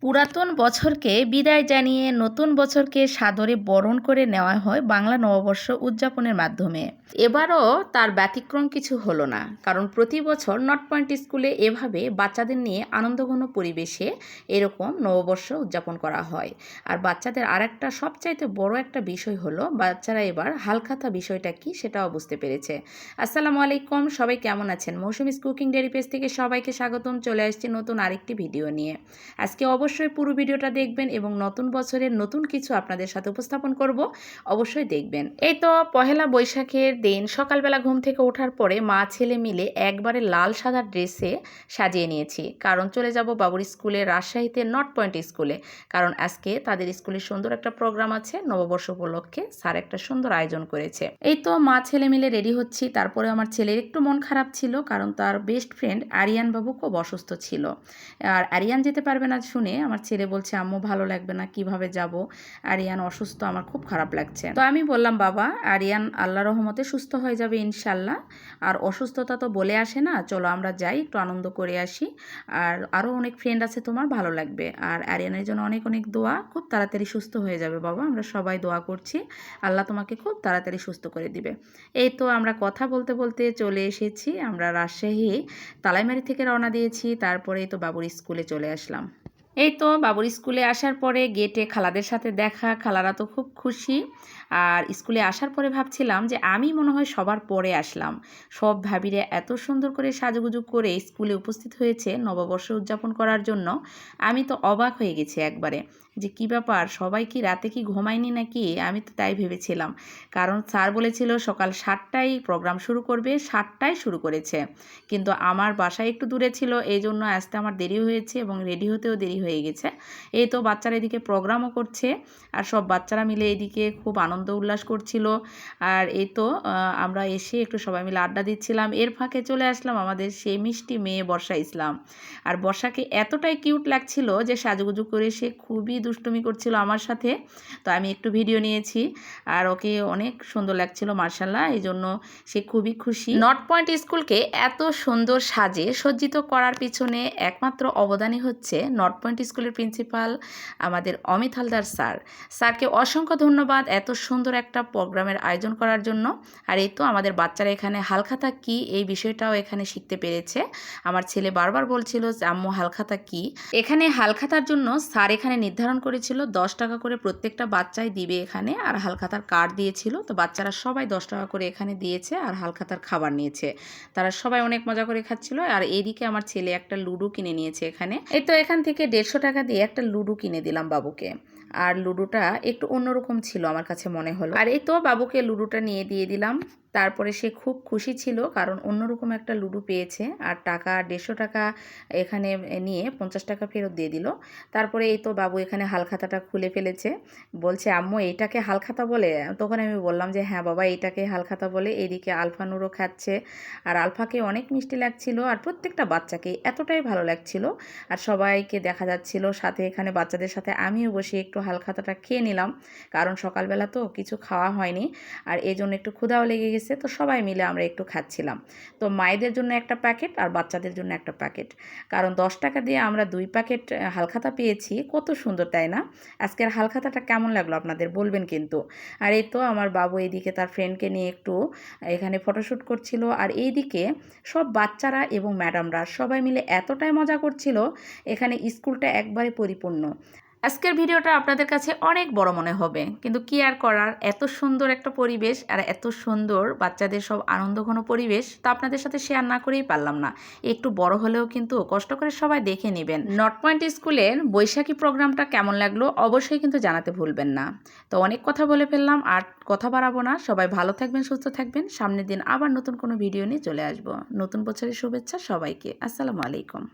পুরাতন বছরকে বিদায় জানিয়ে নতুন বছরকে সাদরে বরণ করে নেওয়া হয় বাংলা নববর্ষ উদযাপনের মাধ্যমে। এবারও তার ব্যতিক্রম কিছু হলো না, কারণ প্রতি বছর নর্থ পয়েন্ট স্কুলে এভাবে বাচ্চাদের নিয়ে আনন্দঘন পরিবেশে এরকম নববর্ষ উদযাপন করা হয়। আর বাচ্চাদের আরেকটা সবচাইতে বড় একটা বিষয় হলো বাচ্চারা এবার হালখাতা বিষয়টা কি সেটাও বুঝতে পেরেছে। আসসালামু আলাইকুম, সবাই কেমন আছেন? মৌসুমিস কুকিং ডেইরি পেজ থেকে সবাইকে স্বাগতম। চলে আসছি নতুন আরেকটি ভিডিও নিয়ে। আজকে অবশ্যই পুরো ভিডিওটা দেখবেন এবং নতুন বছরের নতুন কিছু আপনাদের সাথে উপস্থাপন করব, অবশ্যই দেখবেন। এই তো পহেলা বৈশাখের দিন সকালবেলা ঘুম থেকে ওঠার পরে মা ছেলে মিলে একবারে লাল সাদা ড্রেসে সাজিয়ে নিয়েছি, কারণ চলে যাব বাবুর স্কুলে, রাজশাহীতে নর্থ পয়েন্ট স্কুলে। কারণ আজকে তাদের স্কুলে সুন্দর একটা প্রোগ্রাম আছে, নববর্ষ উপলক্ষে স্যার একটা সুন্দর আয়োজন করেছে। এই তো মা ছেলে মিলে রেডি হচ্ছি। তারপরে আমার ছেলের একটু মন খারাপ ছিল, কারণ তার বেস্ট ফ্রেন্ড আরিয়ান বাবু খুব অসুস্থ ছিল। আর আরিয়ান যেতে পারবে না শুনে আমার ছেলে বলছে, আম্মু ভালো লাগবে না, কিভাবে যাব, আরিয়ান অসুস্থ, আমার খুব খারাপ লাগছে। তো আমি বললাম, বাবা আরিয়ান আল্লাহ রহমতে সুস্থ হয়ে যাবে ইনশাল্লাহ, আর অসুস্থতা তো বলে আসে না, চলো আমরা যাই একটু আনন্দ করে আসি, আর আরও অনেক ফ্রেন্ড আছে, তোমার ভালো লাগবে। আর আরিয়ানের জন্য অনেক অনেক দোয়া, খুব তাড়াতাড়ি সুস্থ হয়ে যাবে বাবা, আমরা সবাই দোয়া করছি, আল্লাহ তোমাকে খুব তাড়াতাড়ি সুস্থ করে দিবে। এই তো আমরা কথা বলতে বলতে চলে এসেছি, আমরা রাজশাহী তালাইমারি থেকে রওনা দিয়েছি। তারপরে তো বাবুর স্কুলে চলে আসলাম। এই তো বাবুর স্কুলে আসার পরে গেটে খালাদের সাথে দেখা, খালারা তো খুব খুশি। আর স্কুলে আসার পরে ভাবছিলাম যে আমি মনে হয় সবার পরে আসলাম, সব ভাবিরে এত সুন্দর করে সাজুগুজু করে স্কুলে উপস্থিত হয়েছে নববর্ষ উদযাপন করার জন্য। আমি তো অবাক হয়ে গেছি একবারে, যে কি ব্যাপার, সবাই কি রাতে কি ঘুমায়নি নাকি, আমি তো তাই ভেবেছিলাম। কারণ স্যার বলেছিল সকাল 7টায় প্রোগ্রাম শুরু করবে, 7টায় শুরু করেছে, কিন্তু আমার বাসায় একটু দূরে ছিল, এই জন্য আসতে আমার দেরি হয়েছে এবং রেডি হতেও দেরি হয়ে গেছে। এই তো বাচ্চারা এদিকে প্রোগ্রামও করছে, আর সব বাচ্চারা মিলে এদিকে খুব আনন্দ উল্লাস করছিল। আর এই তো আমরা এসে একটু সবাই মিলে আড্ডা দিচ্ছিলাম। এর ফাঁকে চলে আসলাম আমাদের সেই মিষ্টি মেয়ে বর্ষা ইসলাম। আর বর্ষাকে এতটাই কিউট লাগছিল যে সাজুগুজু করে সে খুবই দুষ্টুমি করছিল আমার সাথে। তো আমি একটু ভিডিও নিয়েছি, আর ওকে অনেক সুন্দর লাগছিল মার্শাল্লাহ, এই জন্য সে খুবই খুশি। নর্থ পয়েন্ট স্কুলকে এত সুন্দর সাজে সজ্জিত করার পিছনে একমাত্র অবদানই হচ্ছে নর্থ পয়েন্ট স্কুলের প্রিন্সিপাল আমাদের অমিত হালদার স্যার। স্যারকে অসংখ্য ধন্যবাদ এত সুন্দর একটা প্রোগ্রামের আয়োজন করার জন্য। আর এই তো আমাদের বাচ্চারা এখানে হালখাতা কি এই বিষয়টাও এখানে শিখতে পেরেছে। আমার ছেলে বারবার বলছিল যে আম্মু হালখাতা কি। এখানে হালখাতার জন্য স্যার এখানে নির্ধারণ করেছিল 10 টাকা করে প্রত্যেকটা বাচ্চাই দিবে এখানে, আর হালখাতার কার্ড দিয়েছিল। তো বাচ্চারা সবাই 10 টাকা করে এখানে দিয়েছে আর হালখাতার খাবার নিয়েছে, তারা সবাই অনেক মজা করে খাচ্ছিল। আর এইদিকে আমার ছেলে একটা লুডো কিনে নিয়েছে এখানে। এই তো এখান থেকে 150 টাকা দিয়ে একটা লুডো কিনে দিলাম বাবুকে, আর লুডোটা একটু অন্যরকম ছিল আমার কাছে মনে হলো। আর এই তো বাবুকে লুডোটা নিয়ে দিয়ে দিলাম। তারপরে সে খুব খুশি ছিল, কারণ অন্যরকম একটা লুডো পেয়েছে। আর টাকা 150 টাকা এখানে নিয়ে 50 টাকা ফেরত দিয়ে দিল। তারপরে এই তো বাবু এখানে হালখাতাটা খুলে ফেলেছে, বলছে আম্মু এইটাকে হালখাতা বলে। তখন আমি বললাম যে হ্যাঁ বাবা, এইটাকে হালখাতা বলে। এইদিকে আলফা নুরও খাচ্ছে, আর আলফাকে অনেক মিষ্টি লাগছিল, আর প্রত্যেকটা বাচ্চাকে এতটাই ভালো লাগছিল। আর সবাইকে দেখা যাচ্ছিল সাথে, এখানে বাচ্চাদের সাথে আমিও বসে একটু হালখাতাটা খেয়ে নিলাম, কারণ সকালবেলা তো কিছু খাওয়া হয়নি, আর এই জন্য একটু ক্ষুধাও লেগে গেছে। তো সবাই মিলে আমরা একটু খাচ্ছিলাম। তো মায়েদের জন্য একটা প্যাকেট আর বাচ্চাদের জন্য একটা প্যাকেট, কারণ 10 টাকা দিয়ে আমরা 2 প্যাকেট হালখাতা পেয়েছি। কত সুন্দর তাই না? আজকের হালখাতাটা কেমন লাগলো আপনাদের বলবেন কিন্তু। আর এই তো আমার বাবু এইদিকে তার ফ্রেন্ডকে নিয়ে একটু এখানে ফটোশ্যুট করছিল, আর এইদিকে সব বাচ্চারা এবং ম্যাডামরা সবাই মিলে এতটাই মজা করছিল, এখানে স্কুলটা একবারে পরিপূর্ণ। আজকের ভিডিওটা আপনাদের কাছে অনেক বড় মনে হবে, কিন্তু কি আর করার, এত সুন্দর একটা পরিবেশ আর এত সুন্দর বাচ্চাদের সব আনন্দঘন পরিবেশ, তো আপনাদের সাথে শেয়ার না করেই পারলাম না। একটু বড় হলেও কিন্তু কষ্ট করে সবাই দেখে নেবেন। নর্থ পয়েন্ট স্কুলের বৈশাখী প্রোগ্রামটা কেমন লাগলো অবশ্যই কিন্তু জানাতে ভুলবেন না। তো অনেক কথা বলে ফেললাম, আর কথা বাড়াবো না। সবাই ভালো থাকবেন, সুস্থ থাকবেন। সামনের দিন আবার নতুন কোনো ভিডিও নিয়ে চলে আসবো। নতুন বছরের শুভেচ্ছা সবাইকে। আসসালামু আলাইকুম।